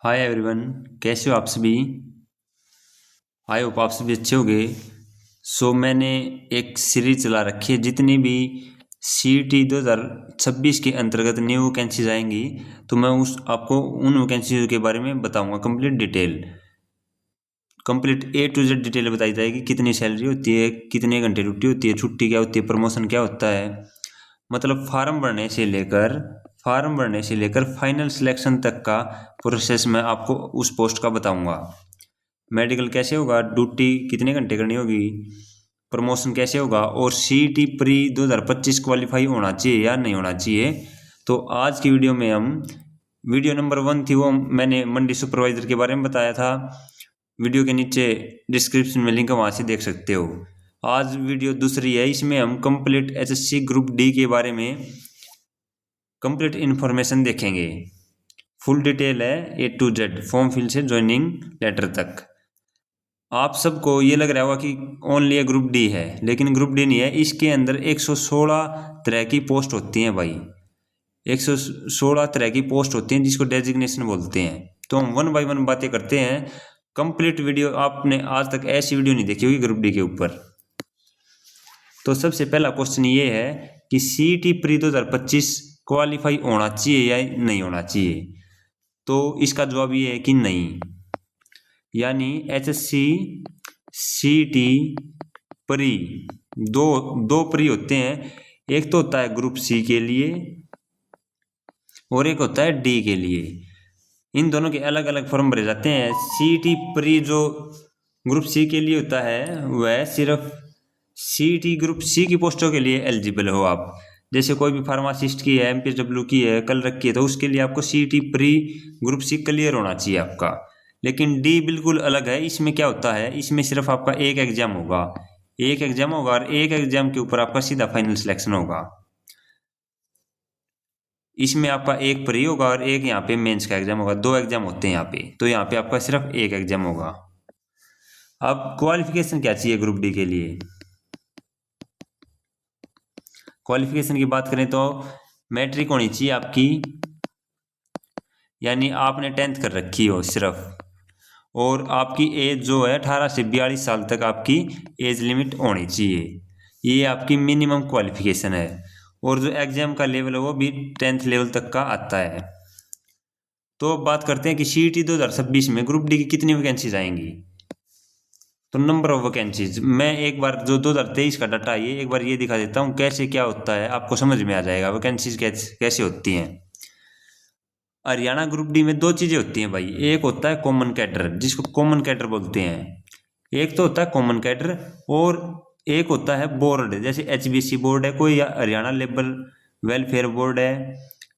Hi everyone, कैसे हो आप सभी। आई होप आप सभी अच्छे होंगे। मैंने एक सीरीज चला रखी है। जितनी भी CET 2026 के अंतर्गत न्यू वैकेंसीज आएंगी तो मैं आपको उन वैकेंसीज के बारे में बताऊंगा। Complete A to Z detail बताई जाएगी। कितनी सैलरी होती है, कितने घंटे ड्यूटी होती है, छुट्टी क्या होती है, प्रमोशन क्या होता है। मतलब फार्म भरने से लेकर फाइनल सिलेक्शन तक का प्रोसेस मैं आपको उस पोस्ट का बताऊंगा। मेडिकल कैसे होगा, ड्यूटी कितने घंटे करनी होगी, प्रमोशन कैसे होगा, और CET प्री 2025 क्वालिफाई होना चाहिए या नहीं होना चाहिए। तो आज की वीडियो में हम वीडियो नंबर 1 थी, वो मैंने मंडी सुपरवाइजर के बारे में बताया था। वीडियो के नीचे डिस्क्रिप्शन में लिंक है, वहाँ से देख सकते हो। आज वीडियो दूसरी है, इसमें हम कंप्लीट HSC ग्रुप D के बारे में कंप्लीट इन्फॉर्मेशन देखेंगे। फुल डिटेल है A to Z, form fill से ज्वाइनिंग लेटर तक। आप सबको ये लग रहा होगा कि ओनली ये ग्रुप D है, लेकिन ग्रुप D नहीं है। इसके अंदर 116 तरह की पोस्ट होती हैं भाई। 116 तरह की पोस्ट होती हैं जिसको डेजिग्नेशन बोलते हैं। तो हम 1 बाय 1 बातें करते हैं। कंप्लीट वीडियो आपने आज तक ऐसी वीडियो नहीं देखी होगी ग्रुप D के ऊपर। तो सबसे पहला क्वेश्चन ये है कि CET प्री 2025 क्वालिफाई होना चाहिए या नहीं होना चाहिए। तो इसका जवाब ये है कि नहीं। यानी HSC CET प्री दो दो प्री होते हैं। एक तो होता है ग्रुप C के लिए और एक होता है D के लिए। इन दोनों के अलग अलग फॉर्म भरे जाते हैं। CET प्री जो ग्रुप C के लिए होता है वह सिर्फ CET ग्रुप C की पोस्टों के लिए एलिजिबल हो आप। जैसे कोई भी फार्मासिस्ट की है, MPSW की है, कल रखी है, तो उसके लिए आपको CET pre group C clear होना चाहिए आपका। लेकिन D बिल्कुल अलग है। इसमें क्या होता है, इसमें सिर्फ आपका एक एग्जाम होगा और एक एग्जाम के ऊपर आपका सीधा फाइनल सिलेक्शन होगा। इसमें आपका एक प्री होगा और एक यहाँ पे मेंस का एग्जाम होगा। 2 एग्जाम होते हैं यहाँ पे, तो यहाँ पे आपका सिर्फ एक एग्जाम होगा। अब क्वालिफिकेशन क्या चाहिए ग्रुप D के लिए। क्वालिफिकेशन की बात करें तो मैट्रिक होनी चाहिए आपकी, यानी आपने 10th कर रखी हो सिर्फ। और आपकी एज जो है 18 से 42 साल तक आपकी एज लिमिट होनी चाहिए। ये आपकी मिनिमम क्वालिफिकेशन है। और जो एग्जाम का लेवल है वो भी 10th लेवल तक का आता है। तो अब बात करते हैं कि CET 2026 में ग्रुप D की कितनी वैकेंसीज आएंगी। तो नंबर ऑफ वैकेंसीज मैं एक बार जो 2023 का डाटा है एक बार ये दिखा देता हूँ कैसे क्या होता है, आपको समझ में आ जाएगा वैकेंसीज कैसे होती हैं। हरियाणा ग्रुप D में 2 चीज़ें होती हैं भाई। एक होता है कॉमन कैडर, जिसको कॉमन कैडर बोलते हैं। एक तो होता है कॉमन कैडर और एक होता है बोर्ड, जैसे HBC बोर्ड है कोई, या हरियाणा लेबर वेलफेयर बोर्ड है,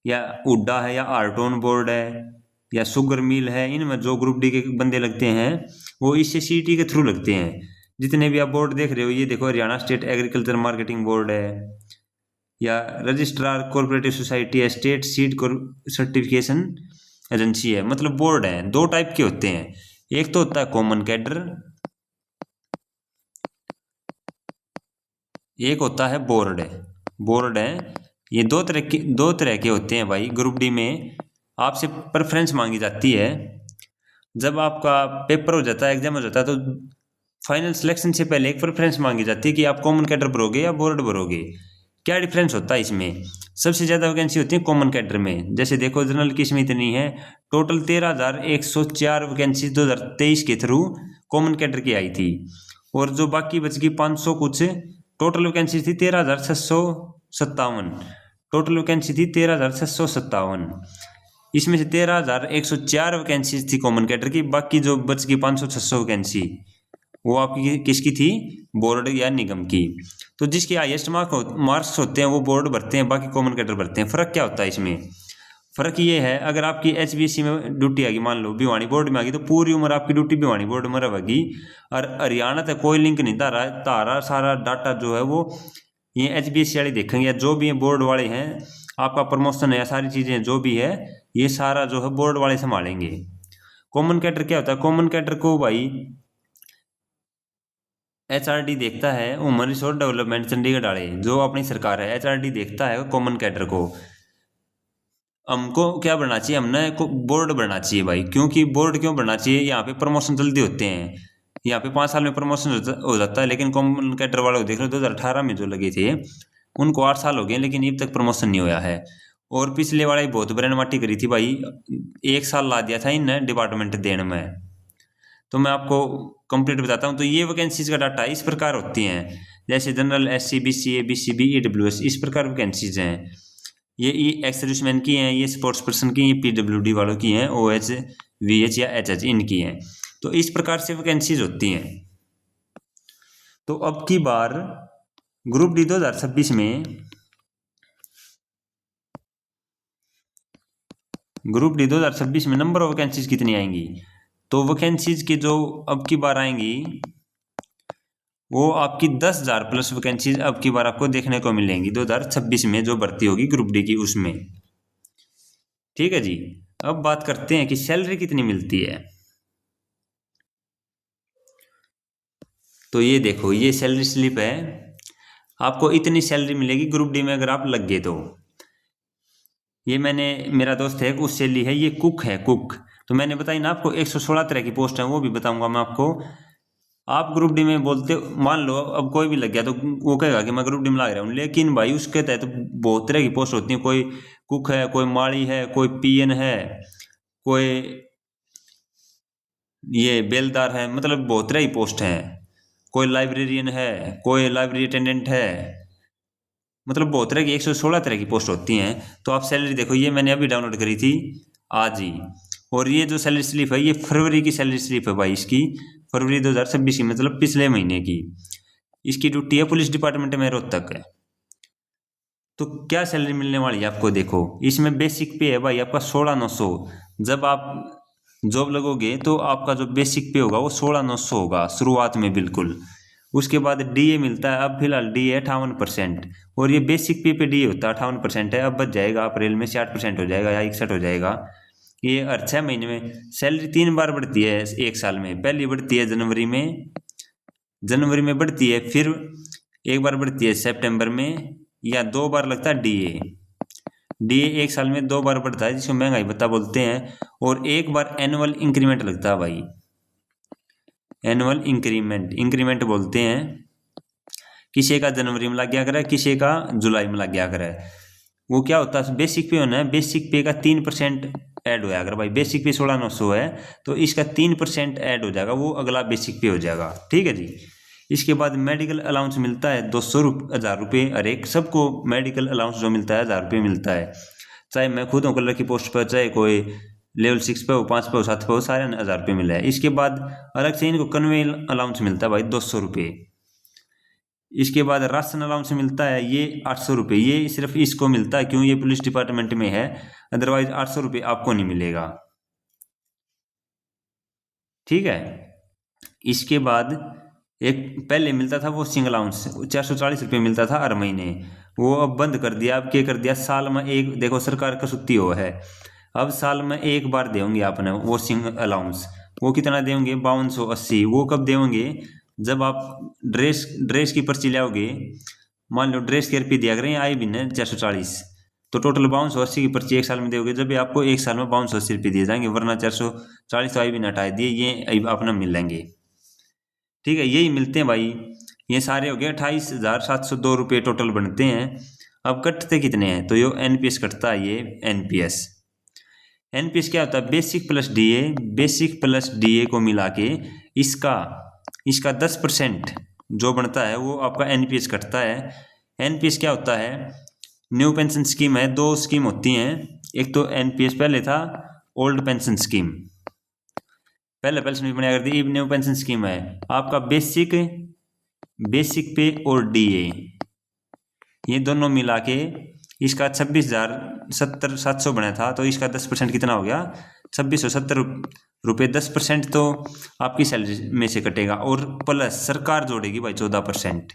या हुड्डा है, या आर्टोन बोर्ड है, या शुगर मिल है। इनमें जो ग्रुप D के बंदे लगते हैं वो इससे CET के थ्रू लगते हैं। जितने भी आप बोर्ड देख रहे हो, ये देखो Haryana state agriculture marketing board है, या रजिस्ट्रार कोऑपरेटिव सोसाइटी है, स्टेट सीड सर्टिफिकेशन एजेंसी है। मतलब बोर्ड है। 2 टाइप के होते हैं। एक तो होता है कॉमन कैडर, एक होता है बोर्ड है। ये दो तरह के होते हैं भाई। ग्रुप D में आपसे प्रेफरेंस मांगी जाती है। जब आपका पेपर हो जाता है, एग्जाम हो जाता है, तो फाइनल सिलेक्शन से पहले एक प्रेफरेंस मांगी जाती है कि आप कॉमन कैडर भरोगे या बोर्ड भरोगे। क्या डिफरेंस होता है इसमें। सबसे ज़्यादा वैकेंसी होती है कॉमन कैडर में। जैसे देखो जनरल की इसमें इतनी है, टोटल 13,104 वैकेंसी 2023 के थ्रू कॉमन कैडर की आई थी। और जो बाकी बच गई 500 कुछ, टोटल वैकेंसी थी 13,657। टोटल वैकेंसी थी 13,657। इसमें से 13,104 वैकेंसीज थी कॉमन कैडर की। बाकी जो बच गई 500-600 वैकेंसी वो आपकी किसकी थी, बोर्ड या निगम की। तो जिसके हाईएस्ट मार्क्स होते हैं वो बोर्ड भरते हैं, बाकी कॉमन कैडर भरते हैं। फर्क क्या होता है इसमें। फर्क ये है, अगर आपकी HBC में ड्यूटी आएगी, मान लो भिवानी बोर्ड में आ गई, तो पूरी उम्र आपकी ड्यूटी भिवानी बोर्ड में रहेगी। और हरियाणा तक कोई लिंक नहीं था। तारा सारा डाटा जो है वो ये HBC वाले देखेंगे, या जो भी है बोर्ड वाले हैं, आपका प्रमोशन है या सारी चीज़ें जो भी है ये सारा जो है बोर्ड वाले संभालेंगे। कॉमन कैडर क्या होता है, कॉमन कैडर को भाई HRD देखता है, ह्यूमन रिसोर्स डेवलपमेंट चंडीगढ़ वाले जो अपनी सरकार है, HRD देखता है कॉमन कैडर को। हमको क्या बढ़ना चाहिए, हमने को बोर्ड बढ़ना चाहिए भाई। क्योंकि बोर्ड क्यों बढ़ना चाहिए, यहाँ पे प्रमोशन जल्दी होते हैं, यहाँ पे 5 साल में प्रमोशन हो जाता है। लेकिन कॉमन कैडर वालों को देख लो, 2018 में जो लगे थे उनको 8 साल हो गए लेकिन अभी तक प्रमोशन नहीं हुआ है। और पिछले वाला ही बहुत ब्रेन माटी करी थी भाई, 1 साल ला दिया था इन डिपार्टमेंट देने में। तो मैं आपको कंप्लीट बताता हूँ। तो ये वैकेंसीज का डाटा इस प्रकार होती हैं, जैसे general, SC, BC, ABC, BE, इस प्रकार वैकेंसीज हैं। ये एक्स सर्विसमैन की हैं, ये स्पोर्ट्स पर्सन की, ये PWD वालों की हैं, OH, VH या HH इनकी हैं। तो इस प्रकार से वैकेंसीज होती हैं। तो अब की बार ग्रुप डी 2026 में, ग्रुप डी 2026 में नंबर ऑफ वैकेंसीज कितनी आएंगी, तो वैकेंसीज की जो अब की बार आएंगी वो आपकी 10,000 प्लस वैकेंसीज अब की बार आपको देखने को मिलेंगी 2026 में, जो भर्ती होगी ग्रुप डी की उसमें। ठीक है जी। अब बात करते हैं कि सैलरी कितनी मिलती है। तो ये देखो, ये सैलरी स्लिप है, आपको इतनी सैलरी मिलेगी ग्रुप डी में अगर आप लग गए तो। ये मैंने, मेरा दोस्त है उससे ली है, ये कुक है, कुक। तो मैंने बताई ना आपको 116 तरह की पोस्ट है, वो भी बताऊंगा मैं आपको। आप ग्रुप डी में बोलते, मान लो अब कोई भी लग गया तो वो कहेगा कि मैं ग्रुप डी में लग रहा हूँ, लेकिन भाई उसके तहत बहुत तरह की पोस्ट होती है। कोई कुक है, कोई माली है, कोई PN है, कोई ये बेलदार है, मतलब बहुत तरह की पोस्ट हैं। कोई लाइब्रेरियन है, कोई लाइब्रेरी अटेंडेंट है, मतलब बहुत तरह की 116 तरह की पोस्ट होती हैं। तो आप सैलरी देखो, ये मैंने अभी डाउनलोड करी थी आज ही। और ये जो सैलरी स्लिप है, ये फरवरी की सैलरी स्लिप है भाई इसकी, फरवरी 2026 की, मतलब पिछले महीने की। इसकी ड्यूटी है पुलिस डिपार्टमेंट में रोहतक है। तो क्या सैलरी मिलने वाली है आपको, देखो इसमें बेसिक पे है भाई आपका 16,900। जब आप जॉब लगोगे तो आपका जो बेसिक पे होगा वो 16,900 होगा शुरुआत में बिल्कुल। उसके बाद DA मिलता है, अब फिलहाल DA 58%। और ये बेसिक पे DA होता है 58% है, अब बच जाएगा अप्रैल में 60% हो जाएगा या 61 हो जाएगा। ये हर 6 महीने में सैलरी 3 बार बढ़ती है 1 साल में। पहली बढ़ती है जनवरी में, जनवरी में बढ़ती है, फिर एक बार बढ़ती है सितंबर में, या 2 बार लगता है DA। DA 1 साल में 2 बार बढ़ता है, जिसको महंगाई भत्ता बोलते हैं। और एक बार एनुअल इंक्रीमेंट लगता है भाई, एनुअल इंक्रीमेंट, इंक्रीमेंट बोलते हैं। किसी का जनवरी में लग गया करे, किसी का जुलाई में लग गया करे। वो क्या होता है, बेसिक पे होना है, बेसिक पे का 3% ऐड हो जाएगा भाई। बेसिक पे 16,900 है तो इसका 3% ऐड हो जाएगा, वो अगला बेसिक पे हो जाएगा। ठीक है जी। इसके बाद मेडिकल अलाउंस मिलता है 1,000 रुपये हर एक, सबको मेडिकल अलाउंस जो मिलता है 1,000 रुपये मिलता है। चाहे मैं खुद हूँ कलर की पोस्ट पर, चाहे कोई लेवल 6 पे हो, 5 पे हो, 7 पे हो, सारे 1,000 रुपये मिला है। इसके बाद अलग से इनको कन्वे अलाउंस मिलता है भाई 200 रुपये। इसके बाद राशन अलाउंस मिलता है ये 800 रुपये, ये सिर्फ इसको मिलता है, क्यों, ये पुलिस डिपार्टमेंट में है, अदरवाइज 800 रुपये आपको नहीं मिलेगा। ठीक है। इसके बाद एक पहले मिलता था वो सिंगल अलाउंस, 440 रुपये मिलता था हर महीने, वो अब बंद कर दिया। अब क्या कर दिया, साल में एक, देखो सरकार का सुत्ती हो है, अब साल में एक बार देंगे आपने वो सिंगल अलाउंस। वो कितना देंगे, 5280। वो कब देंगे, जब आप ड्रेस ड्रेस की पर्ची लाओगे। मान लो ड्रेस के रुपये दिया करें, आई भी ना 440, तो टोटल 5280 की पर्ची 1 साल में दोगे, जब भी आपको 1 साल में 5280 रुपये दिए जाएंगे, वरना 440 तो आई भी ना हटा दिए, ये अपना मिलेंगे। ठीक है, यही मिलते हैं भाई। ये सारे हो गए 28,702 रुपये टोटल बनते हैं। अब कटते कितने हैं, तो ये NPS कटता है, ये NPS क्या होता है, basic plus DA, basic plus DA को मिला के इसका इसका 10% जो बनता है वो आपका NPS कटता है। NPS क्या होता है, न्यू पेंशन स्कीम है, दो स्कीम होती हैं। एक तो NPS पहले था ओल्ड पेंशन स्कीम, पहले पेंशन भी बनाया करती, न्यू पेंशन स्कीम है आपका बेसिक, बेसिक पे और DA, ये दोनों मिला के इसका 26,070 बनाया था। तो इसका 10% कितना हो गया, 2670 रुपये। 10% तो आपकी सैलरी में से कटेगा, और प्लस सरकार जोड़ेगी भाई 14%।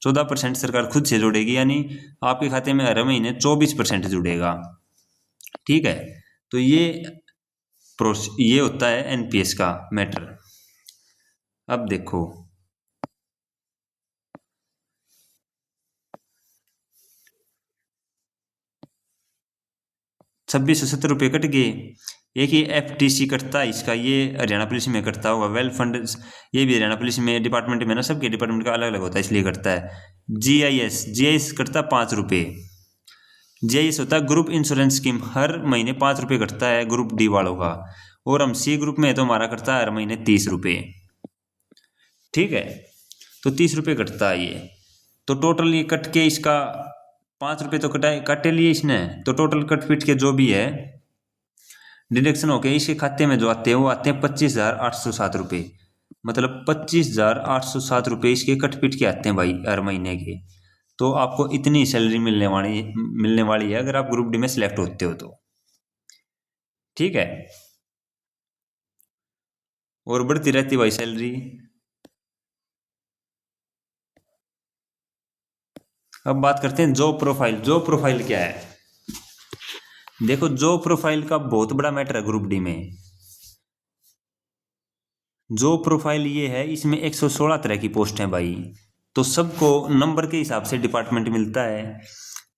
14% सरकार खुद से जोड़ेगी, यानी आपके खाते में हर महीने 24% जुड़ेगा। ठीक है। तो ये होता है NPS का मैटर। अब देखो, ₹2670 कट गए। एक ये FTC कटता है इसका, ये हरियाणा पुलिस में कटता होगा। वेल फंड ये भी हरियाणा पुलिस में डिपार्टमेंट में ना, सबके डिपार्टमेंट का अलग अलग होता है इसलिए कटता है। GIS कटता ₹5। GIS होता है ग्रुप इंश्योरेंस स्कीम, हर महीने ₹5 कटता है ग्रुप डी वालों का। और हम C ग्रुप में है तो हमारा कटता है हर महीने ₹30। ठीक है, तो ₹30 कटता है ये। तो टोटल ये कट के इसका ₹5 तो काटे लिए इसने, तो टोटल कट पिट के जो भी है डिडक्शन होके इसके खाते में जो आते हैं वो आते हैं ₹25,807। मतलब ₹25,807 इसके कट पिट के आते हैं भाई हर महीने के। तो आपको इतनी सैलरी मिलने वाली है अगर आप ग्रुप डी में सिलेक्ट होते हो तो। ठीक है, और बढ़ती रहती भाई सैलरी। अब बात करते हैं जॉब प्रोफाइल। जॉब प्रोफाइल क्या है? देखो, जॉब प्रोफाइल का बहुत बड़ा मैटर है ग्रुप डी में। जॉब प्रोफाइल ये है, इसमें 116 तरह की पोस्ट हैं भाई। तो सबको नंबर के हिसाब से डिपार्टमेंट मिलता है।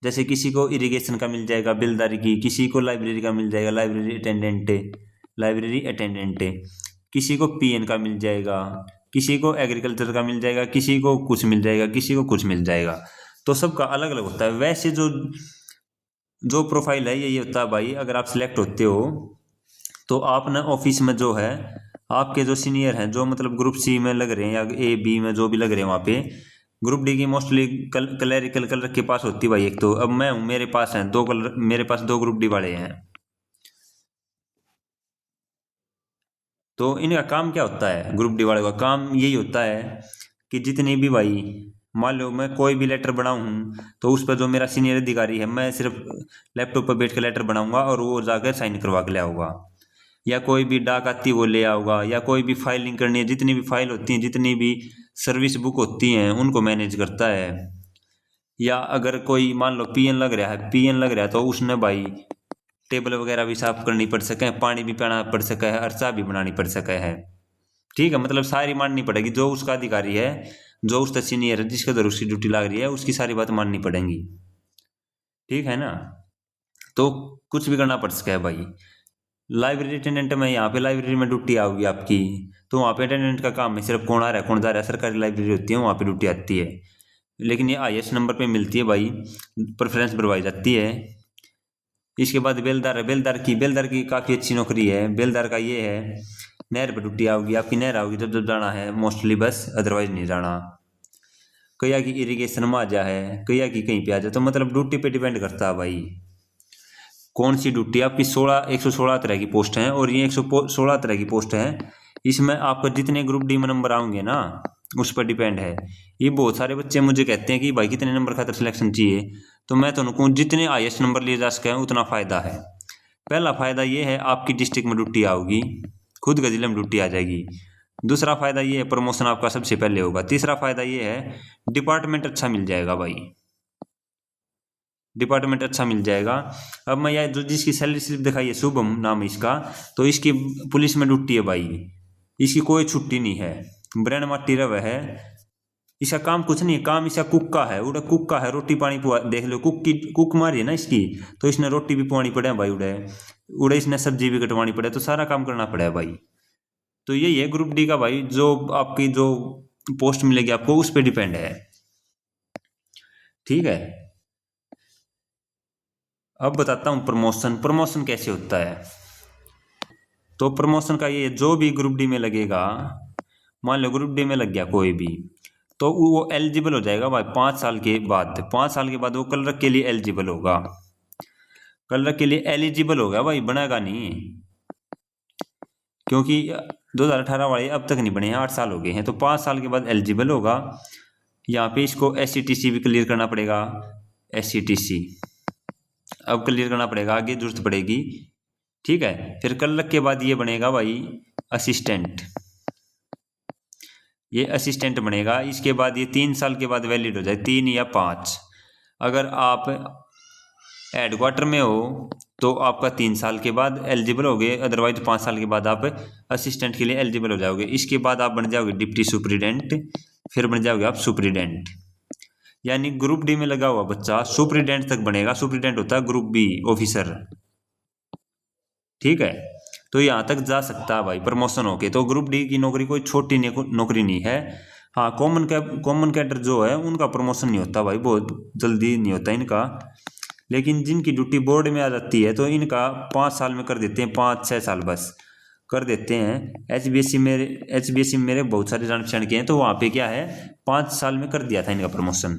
जैसे किसी को इरिगेशन का मिल जाएगा, बिलदारी की, किसी को लाइब्रेरी का मिल जाएगा, लाइब्रेरी अटेंडेंट, किसी को PN का मिल जाएगा, किसी को एग्रीकल्चर का मिल जाएगा, किसी को कुछ मिल जाएगा, किसी को कुछ मिल जाएगा। तो सबका अलग अलग होता है। वैसे जो प्रोफाइल है ये होता है भाई, अगर आप सिलेक्ट होते हो तो आप ना ऑफिस में जो है आपके जो सीनियर हैं, जो मतलब ग्रुप C में लग रहे हैं या A B में जो भी लग रहे हैं, वहाँ पे ग्रुप D की मोस्टली क्लरिकल कलर के पास होती है भाई। एक तो अब मैं हूँ, मेरे पास हैं 2 कलर, मेरे पास 2 ग्रुप D वाले हैं। तो इनका काम क्या होता है? ग्रुप D वाले का काम यही होता है कि जितनी भी भाई, मान लो मैं कोई भी लेटर बनाऊँ तो उस पर जो मेरा सीनियर अधिकारी है, मैं सिर्फ लैपटॉप पर बैठ कर लेटर बनाऊंगा और वो जाकर साइन करवा के ले आऊँगा। या कोई भी डाक आती वो ले आओगा, या कोई भी फाइलिंग करनी है, जितनी भी फाइल होती हैं, जितनी भी सर्विस बुक होती हैं, उनको मैनेज करता है। या अगर कोई मान लो PN लग रहा है तो उसने भाई टेबल वगैरह भी साफ करनी पड़ सके, पानी भी पिलाना पड़ सका है, अर्चा भी बनानी पड़ सका है। ठीक है, मतलब सारी माननी पड़ेगी। जो उसका अधिकारी है, जो उसका सीनियर है, जिसके उधर उसकी ड्यूटी लग रही है, उसकी सारी बात माननी पड़ेगी। ठीक है ना? तो कुछ भी करना पड़ सका है भाई। लाइब्रेरी अटेंडेंट में, यहाँ पे लाइब्रेरी में ड्यूटी आओगी आपकी, तो वहाँ पे अटेंडेंट का काम है सिर्फ कौन आ रहा है कौन जा रहा है। सरकारी लाइब्रेरी होती है, वहाँ पे ड्यूटी आती है, लेकिन ये IS नंबर पे मिलती है भाई, प्रेफरेंस बढ़वाई जाती है। इसके बाद बेलदार है, बेलदार की काफ़ी अच्छी नौकरी है। बेलदार का ये है, नहर पर ड्यूटी आओगी आपकी, नहर आओगी जब जब जाना है मोस्टली, बस अदरवाइज नहीं जाना। कईया की इरिगेशन में आ जा है, कईया की कहीं पे आ जाए, तो मतलब ड्यूटी पे डिपेंड करता है भाई कौन सी ड्यूटी। आपकी 116 तरह की पोस्ट हैं, और ये 116 तरह की पोस्ट हैं। इसमें आपका जितने ग्रुप D में नंबर आएंगे ना, उस पर डिपेंड है। ये बहुत सारे बच्चे मुझे कहते हैं कि भाई कितने नंबर खातर सिलेक्शन चाहिए, तो मैं तो कहूँ जितने हाईएस्ट नंबर लिए जा सकें उतना फ़ायदा है। पहला फ़ायदा ये है, आपकी डिस्ट्रिक्ट में ड्यूटी आओगी, खुद का जिले में ड्यूटी आ जाएगी। दूसरा फ़ायदा ये है, प्रमोशन आपका सबसे पहले होगा। तीसरा फ़ायदा ये है, डिपार्टमेंट अच्छा मिल जाएगा भाई, डिपार्टमेंट अच्छा मिल जाएगा। अब मैं यह जो जिसकी सैलरी स्लिप दिखाई है, शुभम नाम है इसका, तो इसकी पुलिस में ड्यूटी है भाई, इसकी कोई छुट्टी नहीं है, ब्रेन माटी रव है। इसका काम कुछ नहीं है, काम इसका कुक का है, उड़ा कुक का है, रोटी पानी पुआ, देख लो कुक मारी है ना इसकी, तो इसने रोटी भी पुआनी पड़े भाई, उड़े इसने सब्जी भी कटवानी पड़े, तो सारा काम करना पड़ेगा भाई। तो यही है ग्रुप D का भाई, जो आपकी जो पोस्ट मिलेगी आपको उस पर डिपेंड है। ठीक है, अब बताता हूँ प्रमोशन कैसे होता है। तो प्रमोशन का ये, जो भी ग्रुप D में लगेगा, मान लो ग्रुप D में लग गया कोई भी, तो वो एलिजिबल हो जाएगा भाई 5 साल के बाद। 5 साल के बाद वो क्लर्क के लिए एलिजिबल होगा, क्लर्क के लिए एलिजिबल होगा भाई, बनेगा नहीं, क्योंकि 2018 वाले अब तक नहीं बने हैं, 8 साल हो गए हैं, तो 5 साल के बाद एलिजिबल होगा। यहाँ पे इसको SCTC भी क्लियर करना पड़ेगा, SCTC अब क्लियर करना पड़ेगा, आगे जरूरत पड़ेगी। ठीक है, फिर क्लर्क के बाद ये बनेगा भाई असिस्टेंट, ये असिस्टेंट बनेगा। इसके बाद ये 3 साल के बाद वैलिड हो जाए, 3 या 5। अगर आप हेडक्वार्टर में हो तो आपका 3 साल के बाद एलिजिबल हो गए, अदरवाइज 5 साल के बाद आप असिस्टेंट के लिए एलिजिबल हो जाओगे। इसके बाद आप बन जाओगे डिप्टी सुपरिटेंडेंट, फिर बन जाओगे आप सुपरिटेंडेंट। यानी ग्रुप D में लगा हुआ बच्चा सुपरिटेंडेंट तक बनेगा। सुपरिटेंडेंट होता है ग्रुप B ऑफिसर, ठीक है। तो यहाँ तक जा सकता है भाई प्रमोशन होके। तो ग्रुप डी की नौकरी कोई छोटी नौकरी नहीं है। हाँ, कॉमन कैडर जो है उनका प्रमोशन नहीं होता भाई, बहुत जल्दी नहीं होता इनका। लेकिन जिनकी ड्यूटी बोर्ड में आ जाती है तो इनका 5 साल में कर देते हैं, 5-6 साल बस कर देते हैं। एच बी एस सी में मेरे बहुत सारे जान पहचान के हैं, तो वहाँ पे क्या है 5 साल में कर दिया था इनका प्रमोशन।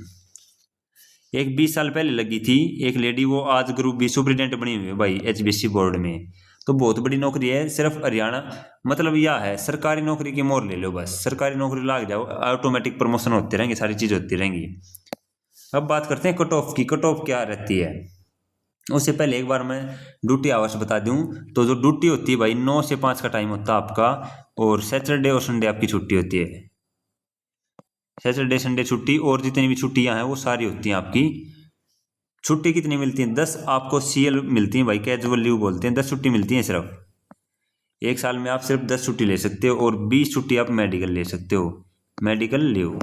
एक 20 साल पहले लगी थी एक लेडी, वो आज ग्रुप बी सुप्रिटेंडेंट बनी हुई है भाई एचबीएससी बोर्ड में। तो बहुत बड़ी नौकरी है, सिर्फ हरियाणा, मतलब यह है सरकारी नौकरी की मोहर ले लो बस, सरकारी नौकरी लाग जाओ, ऑटोमेटिक प्रमोशन होते रहेंगे, सारी चीज़ होती रहेंगी। अब बात करते हैं कट ऑफ की। कट ऑफ क्या रहती है उससे पहले एक बार मैं ड्यूटी आवर्स बता दूं। तो जो ड्यूटी होती है भाई 9 से 5 का टाइम होता है आपका, और सैटरडे और संडे आपकी छुट्टी होती है। सैटरडे संडे छुट्टी, और जितनी भी छुट्टियां हैं वो सारी होती हैं आपकी। छुट्टी कितनी मिलती है? 10 आपको सीएल मिलती है भाई, कैजुअल लीव बोलते हैं। 10 छुट्टी मिलती है सिर्फ एक साल में, आप सिर्फ 10 छुट्टी ले सकते हो, और 20 छुट्टी आप मेडिकल ले सकते हो, मेडिकल लीव।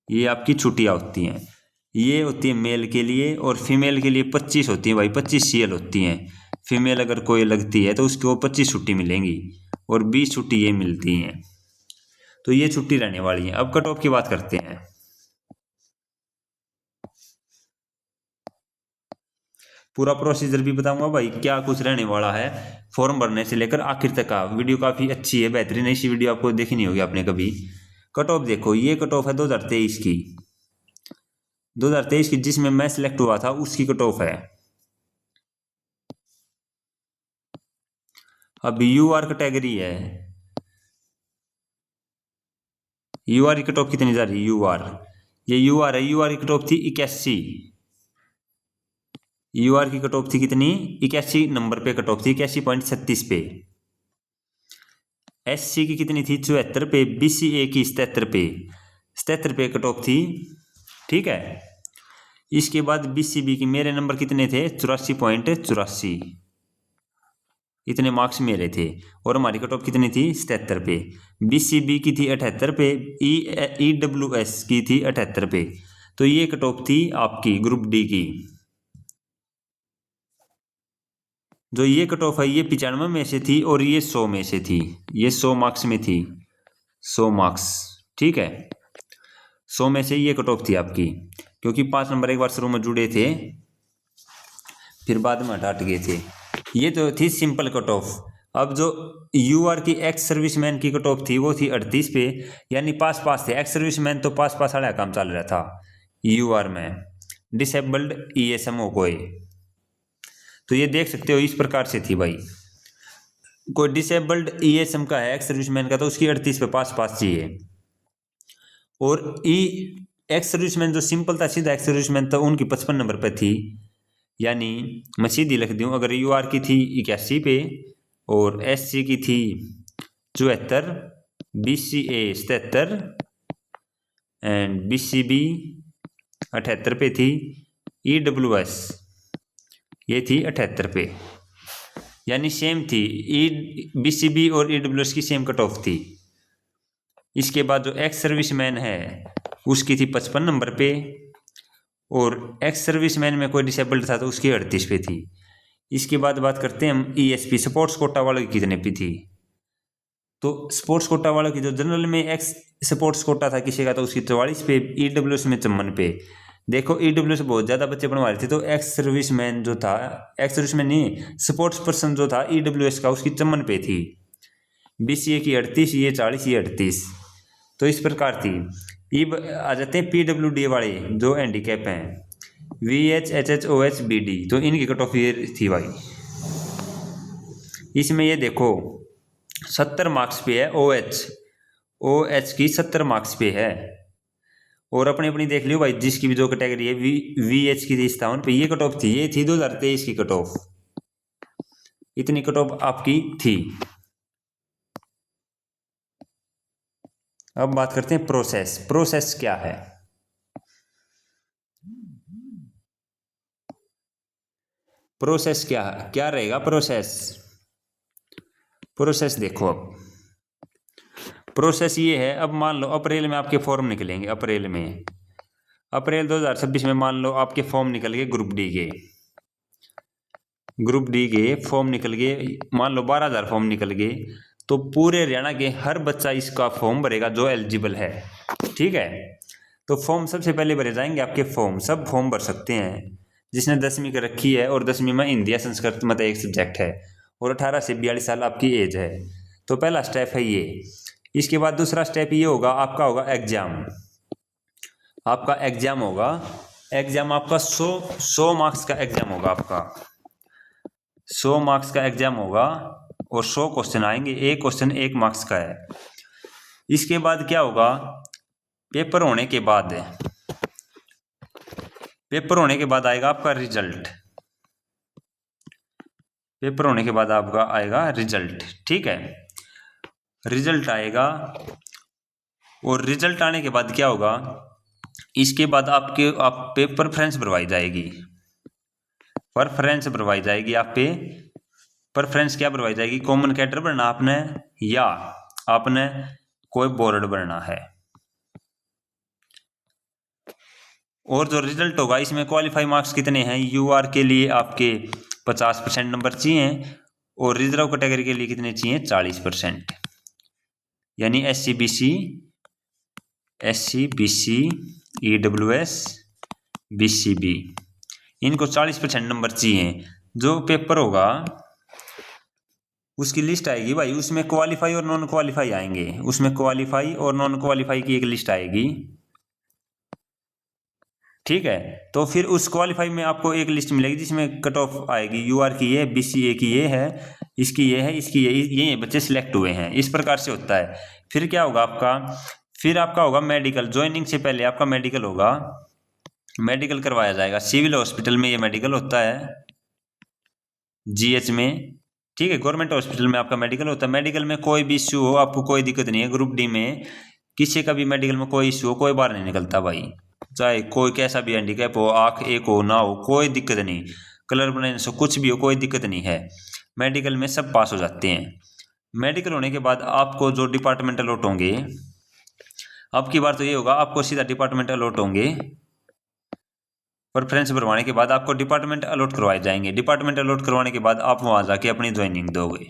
ये आपकी छुट्टियाँ होती हैं। ये होती है मेल के लिए, और फीमेल के लिए 25 होती है भाई, 25 सीएल होती हैं। फीमेल अगर कोई लगती है तो उसको 25 छुट्टी मिलेंगी, और 20 छुट्टी ये मिलती हैं। तो ये छुट्टी रहने वाली है। अब कट ऑफ की बात करते हैं। पूरा प्रोसीजर भी बताऊंगा भाई क्या कुछ रहने वाला है, फॉर्म भरने से लेकर आखिर तक का। वीडियो काफ़ी अच्छी है, बेहतरीन, ऐसी वीडियो आपको देखी नहीं होगी आपने कभी। कट ऑफ देखो, ये कट ऑफ है 2023 की, 2023 की जिसमें मैं सिलेक्ट हुआ था उसकी कट ऑफ है। अब यू आर कैटेगरी है, यू आर की कट ऑफ कितनी जा रही है? यू आर, ये यू आर है, यू आर की कट ऑफ थी 81। यू आर की कट ऑफ थी कितनी? 81 नंबर पे कट ऑफ थी, 81.36 पे। एस सी की कितनी थी? 74 पे। बी सी ए की 77 पे, 77 पे कट ऑफ थी, ठीक है। इसके बाद बी सी बी की मेरे नंबर कितने थे? 84.84, इतने मार्क्स मेरे थे, और हमारी कट ऑफ कितनी थी? 77 पे। बी सी बी की थी 78 पे, ई डब्ल्यू एस की थी 78 पे। तो ये कट ऑफ थी आपकी ग्रुप डी की। जो ये कट ऑफ है ये 95 में से थी, और ये 100 में से थी, ये 100 मार्क्स में थी, 100 मार्क्स, ठीक है। 100 में से ये कट ऑफ थी आपकी, क्योंकि 5 नंबर एक बार शुरू में जुड़े थे, फिर बाद में हटा गए थे। ये तो थी सिंपल कट ऑफ। अब जो यू आर की एक्स सर्विसमैन की कट ऑफ थी वो थी 38 पे, यानी पास पास थे। एक्स सर्विसमैन तो पास पास वाला काम चल रहा था यू आर में, disabled E S M O को। तो ये देख सकते हो इस प्रकार से थी भाई। कोई डिसेबल्ड ई एस एम का है एक्स सर्विसमैन का, तो उसकी 38 पे पास पास चाहिए। और ई एक्स सर्विसमैन जो सिंपल था, सीधा एक्स सर्विसमैन था, उनकी 55 नंबर पे थी। यानी मैं सीधी लिख दूँ, अगर यू आर की थी 81 पे, और एस सी की थी 74, B C A 77, and B C B 78 पे थी, ई डब्ल्यू एस ये थी 78 पे, यानी सेम थी। ई बी सी बी और ई डब्ल्यू एस की सेम कट ऑफ थी। इसके बाद जो एक्स सर्विसमैन है उसकी थी 55 नंबर पे, और एक्स सर्विसमैन में कोई डिसेबल्ड था तो उसकी 38 पे थी। इसके बाद बात करते हैं हम E S P sports quota वालों की कितने पे थी। तो स्पोर्ट्स कोटा वालों की जो जनरल में एक्स स्पोर्ट्स कोटा था किसी का, तो उसकी 44 पे, ई डब्ल्यू एस में 54 पे। देखो ई डब्ल्यू एस बहुत ज़्यादा बच्चे बनवा रहे थे, तो एक्स सर्विसमैन जो था, एक्स सर्विसमैन नहीं, स्पोर्ट्स पर्सन जो था ई डब्ल्यू एस का, उसकी 54 पे थी। बी सी ए की 38, ये 40, ये 38। तो इस प्रकार थी। ये आ जाते हैं पी डब्ल्यू डी वाले जो हैंडीकैप हैं, V H H H O H B D, तो इनकी कट ऑफ ये थी भाई। इसमें ये देखो 70 मार्क्स पे है ओ एच की 70 मार्क्स पे है। और अपनी अपनी देख लियो भाई, जिसकी भी जो कैटेगरी है, वी एच की थी 57 पे, ये कट ऑफ थी, ये थी 2023 की कट ऑफ, इतनी कट ऑफ आपकी थी। अब बात करते हैं प्रोसेस। प्रोसेस क्या है? प्रोसेस क्या रहेगा? प्रोसेस देखो, अब प्रोसेस ये है। अब मान लो अप्रैल में आपके फॉर्म निकलेंगे, अप्रैल 2026 में मान लो आपके फॉर्म निकल गए ग्रुप डी के। ग्रुप डी के फॉर्म निकल गए, मान लो 12,000 फॉर्म निकल गए, तो पूरे हरियाणा के हर बच्चा इसका फॉर्म भरेगा जो एलिजिबल है। ठीक है, तो फॉर्म सबसे पहले भरे जाएंगे आपके फॉर्म, सब फॉर्म भर सकते हैं जिसने 10वीं कर रखी है और 10वीं में हिंदी या संस्कृत मत एक सब्जेक्ट है और 18 से 42 साल आपकी एज है। तो पहला स्टेप है ये। इसके बाद दूसरा स्टेप ये होगा, आपका होगा एग्जाम। आपका एग्जाम होगा, एग्जाम आपका 100 मार्क्स का एग्जाम होगा आपका, 100 मार्क्स का एग्जाम होगा और 100 क्वेश्चन आएंगे, एक क्वेश्चन 1 मार्क्स का है। इसके बाद क्या होगा, पेपर होने के बाद आएगा आपका रिजल्ट। पेपर होने के बाद आपका आएगा रिजल्ट। ठीक है, रिजल्ट आएगा और रिजल्ट आने के बाद क्या होगा, इसके बाद आप पे प्रेफरेंस भरवाई जाएगी। प्रेफरेंस भरवाई जाएगी आप पे। प्रेफरेंस क्या भरवाई जाएगी, कॉमन कैडर भरना आपने या आपने कोई बोर्ड भरना है। और जो रिजल्ट होगा इसमें क्वालिफाई मार्क्स कितने हैं, यूआर के लिए आपके 50% नंबर चाहिए और रिजर्व कैटेगरी के लिए कितने चाहिए, 40%। यानी SC BC EWS BCB इनको 40% नंबर चाहिए। जो पेपर होगा उसकी लिस्ट आएगी भाई, उसमें क्वालिफाई और नॉन क्वालिफाई आएंगे, उसमें क्वालिफाई और नॉन क्वालिफाई की एक लिस्ट आएगी। ठीक है, तो फिर उस क्वालिफाई में आपको एक लिस्ट मिलेगी जिसमें कट ऑफ आएगी, यूआर की ये, BCA की ये है, इसकी ये है, इसकी ये बच्चे सिलेक्ट हुए हैं। इस प्रकार से होता है। फिर क्या होगा आपका, फिर आपका होगा मेडिकल। ज्वाइनिंग से पहले आपका मेडिकल होगा, मेडिकल करवाया जाएगा। सिविल हॉस्पिटल में ये मेडिकल होता है, GH में। ठीक है, गवर्नमेंट हॉस्पिटल में आपका मेडिकल होता है। मेडिकल में कोई भी इश्यू हो, आपको कोई दिक्कत नहीं है। ग्रुप डी में किसी का भी मेडिकल में कोई इश्यू हो, कोई बाहर नहीं निकलता भाई, चाहे कोई कैसा भी हैंडीकैप हो, आँख एक हो ना हो, कोई दिक्कत नहीं, कलर ब्लाइंडनेस हो, कुछ भी हो, कोई दिक्कत नहीं है। मेडिकल में सब पास हो जाते हैं। मेडिकल होने के बाद आपको जो डिपार्टमेंट अलॉट होंगे, अब की बार तो ये होगा आपको सीधा डिपार्टमेंट अलॉट होंगे। प्रेफरेंस भरवाने के बाद आपको डिपार्टमेंट अलॉट करवाए जाएंगे। डिपार्टमेंट अलॉट करवाने के बाद आप वहां जाके अपनी ज्वाइनिंग दोगे।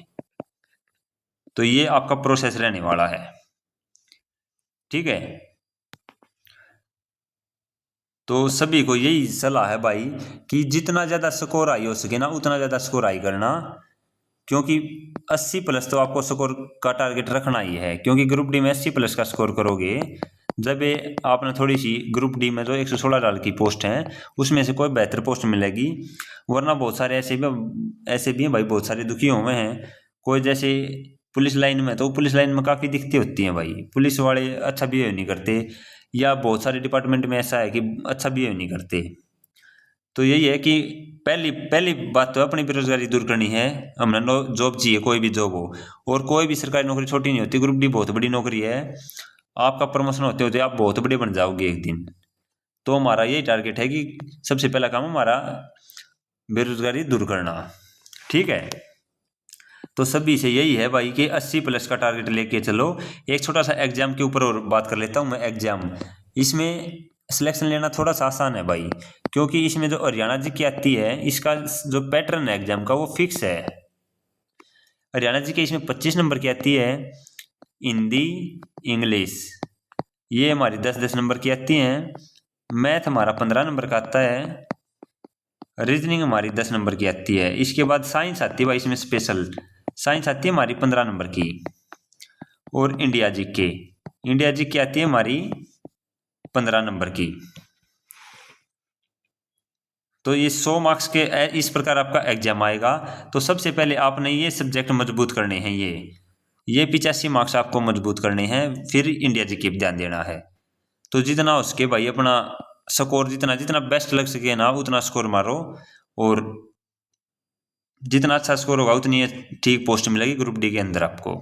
तो ये आपका प्रोसेस रहने वाला है। ठीक है, तो सभी को यही सलाह है भाई कि जितना ज़्यादा स्कोर आई हो सके ना उतना ज़्यादा स्कोर आई करना, क्योंकि 80+ तो आपको स्कोर का टारगेट रखना ही है। क्योंकि ग्रुप डी में 80+ का स्कोर करोगे, जब ये आपने थोड़ी सी ग्रुप डी में जो 116 डाल की पोस्ट हैं उसमें से कोई बेहतर पोस्ट मिलेगी। वरना बहुत सारे ऐसे भी हैं भाई, बहुत सारे दुखी हुए हैं। कोई जैसे पुलिस लाइन में, तो पुलिस लाइन में काफ़ी दिक्कतें होती हैं भाई, पुलिस वाले अच्छा बिहेव नहीं करते, या बहुत सारे डिपार्टमेंट में ऐसा है कि अच्छा बिहेव नहीं करते। तो यही है कि पहली बात तो अपनी बेरोजगारी दूर करनी है। हमने जॉब चाहिए, कोई भी जॉब हो, और कोई भी सरकारी नौकरी छोटी नहीं होती। ग्रुप डी बहुत बड़ी नौकरी है, आपका प्रमोशन होते होते आप बहुत बड़े बन जाओगे एक दिन। तो हमारा यही टारगेट है कि सबसे पहला काम हमारा बेरोजगारी दूर करना। ठीक है, तो सभी से यही है भाई कि 80+ का टारगेट लेके चलो। एक छोटा सा एग्जाम के ऊपर और बात कर लेता हूँ मैं। एग्जाम, इसमें सिलेक्शन लेना थोड़ा सा आसान है भाई, क्योंकि इसमें जो हरियाणा जी की आती है, इसका जो पैटर्न है एग्जाम का वो फिक्स है। हरियाणा जी के इसमें 25 नंबर की आती है, हिंदी इंग्लिश ये हमारी 10-10 नंबर की आती हैं। मैथ हमारा 15 नंबर का आता है, रीजनिंग हमारी 10 नंबर की आती है। इसके बाद साइंस आती है भाई, इसमें स्पेशल साइंस आती है हमारी 15 नंबर की। और इंडिया जीके आती है हमारी 15 नंबर की। तो ये 100 मार्क्स के इस प्रकार आपका एग्जाम आएगा। तो सबसे पहले आपने ये सब्जेक्ट मजबूत करने हैं, ये 85 मार्क्स आपको मजबूत करने हैं। फिर इंडिया जीके पे ध्यान देना है। तो जितना हो सके भाई अपना स्कोर जितना बेस्ट लग सके ना उतना स्कोर मारो, और जितना अच्छा स्कोर होगा उतनी ठीक पोस्ट मिलेगी ग्रुप डी के अंदर आपको।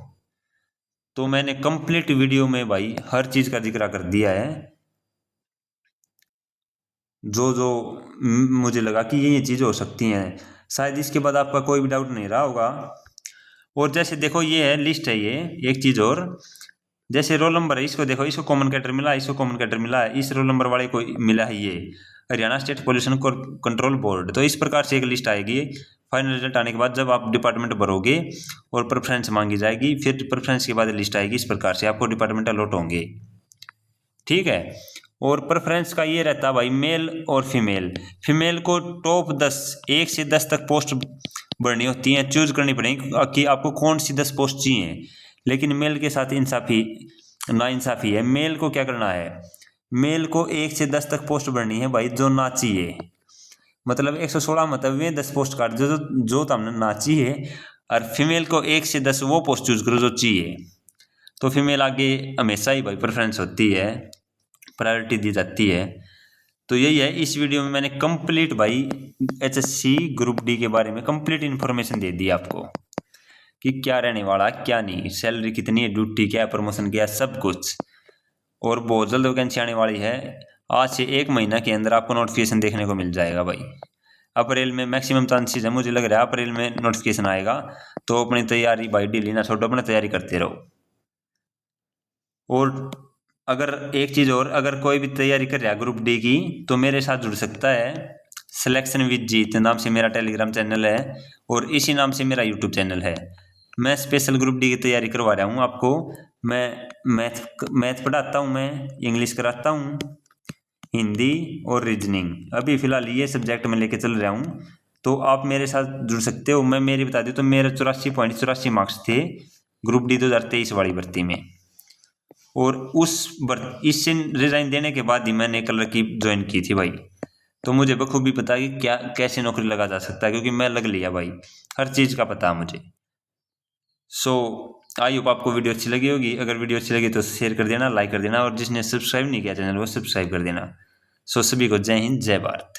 तो मैंने कंप्लीट वीडियो में भाई हर चीज़ का जिक्र कर दिया है, जो मुझे लगा कि ये चीज़ हो सकती हैं। शायद इसके बाद आपका कोई भी डाउट नहीं रहा होगा। और जैसे देखो ये है लिस्ट है, ये एक चीज़ और, जैसे रोल नंबर है, इसको देखो, इसको कॉमन कैडर मिला, इसको कॉमन कैडर मिला है, इस रोल नंबर वाले को मिला है ये Haryana state pollution control board. तो इस प्रकार से एक लिस्ट आएगी फाइनल रिजल्ट आने के बाद जब आप डिपार्टमेंट भरोगे और प्रेफरेंस मांगी जाएगी, फिर प्रेफरेंस के बाद लिस्ट आएगी, इस प्रकार से आपको डिपार्टमेंट अलॉट होंगे। ठीक है। और प्रेफरेंस का ये रहता है भाई, मेल और फीमेल को टॉप 10 1 से 10 तक पोस्ट भरनी होती है, चूज करनी पड़ेगी कि आपको कौन सी 10 पोस्ट चाहिए। लेकिन मेल के साथ नाइंसाफी है। मेल को क्या करना है, मेल को 1 से 10 तक पोस्ट भरनी है भाई, जो ना चाहिए। मतलब 116 मतलब में 10 पोस्ट काट जो तुमने ना चाहिए, और फीमेल को 1 से 10 वो पोस्ट चूज करो जो चाहिए। तो फीमेल आगे हमेशा ही भाई प्रेफरेंस होती है, प्रायोरिटी दी जाती है। तो यही है, इस वीडियो में मैंने कंप्लीट भाई HSC ग्रुप डी के बारे में कंप्लीट इन्फॉर्मेशन दे दी आपको कि क्या रहने वाला है, क्या नहीं, सैलरी कितनी है, ड्यूटी क्या है, प्रमोशन क्या है, सब कुछ। और बहुत जल्द वैकेंसी आने वाली है। आज से 1 महीना के अंदर आपको नोटिफिकेशन देखने को मिल जाएगा भाई। अप्रैल में मैक्सिमम चांसेस है, मुझे लग रहा है अप्रैल में नोटिफिकेशन आएगा। तो अपनी तैयारी भाई ढीली ना छोड़ो, अपनी तैयारी करते रहो। और अगर एक चीज़ और, अगर कोई भी तैयारी कर रहा है ग्रुप डी की, तो मेरे साथ जुड़ सकता है। सिलेक्शन विद जीत नाम से मेरा टेलीग्राम चैनल है, और इसी नाम से मेरा यूट्यूब चैनल है। मैं स्पेशल ग्रुप डी की तैयारी करवा रहा हूँ आपको। मैं मैथ पढ़ाता हूँ, मैं इंग्लिश कराता हूँ, हिंदी और रीजनिंग। अभी फ़िलहाल ये सब्जेक्ट मैं लेके चल रहा हूँ। तो आप मेरे साथ जुड़ सकते हो। मैं मेरी बता दूँ तो मेरे 84.84 मार्क्स थे ग्रुप डी 2023 वाली भर्ती में। और इससे रिजाइन देने के बाद ही मैंने कलर की ज्वाइन की थी भाई। तो मुझे बखूबी पता है कि क्या कैसे नौकरी लगा जा सकता है, क्योंकि मैं लग लिया भाई, हर चीज़ का पता है मुझे। सो आई होप आपको वीडियो अच्छी लगी होगी। अगर वीडियो अच्छी लगी तो शेयर कर देना, लाइक कर देना, और जिसने सब्सक्राइब नहीं किया चैनल वो सब्सक्राइब कर देना। सो सभी को जय हिंद, जय भारत।